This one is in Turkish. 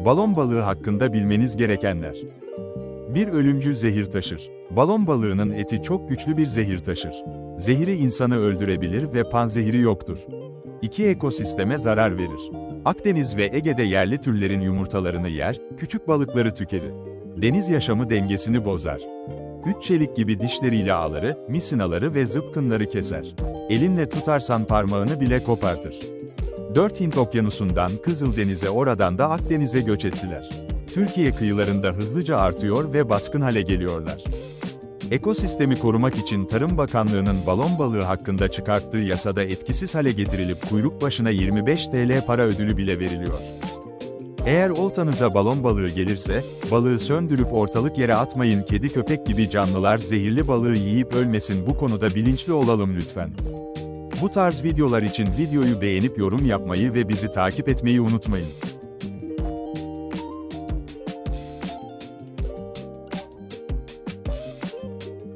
Balon balığı hakkında bilmeniz gerekenler. Bir ölümcül zehir taşır. Balon balığının eti çok güçlü bir zehir taşır. Zehri insanı öldürebilir ve panzehiri yoktur. İki ekosisteme zarar verir. Akdeniz ve Ege'de yerli türlerin yumurtalarını yer, küçük balıkları tükerir. Deniz yaşamı dengesini bozar. Üç çelik gibi dişleriyle ağları, misinaları ve zıpkınları keser. Elinle tutarsan parmağını bile kopartır. 4 Hint okyanusundan Kızıldeniz'e, oradan da Akdeniz'e göç ettiler. Türkiye kıyılarında hızlıca artıyor ve baskın hale geliyorlar. Ekosistemi korumak için Tarım Bakanlığı'nın balon balığı hakkında çıkarttığı yasada etkisiz hale getirilip kuyruk başına 25 TL para ödülü bile veriliyor. Eğer oltanıza balon balığı gelirse, balığı söndürüp ortalık yere atmayın. Kedi köpek gibi canlılar zehirli balığı yiyip ölmesin. Bu konuda bilinçli olalım lütfen. Bu tarz videolar için videoyu beğenip yorum yapmayı ve bizi takip etmeyi unutmayın.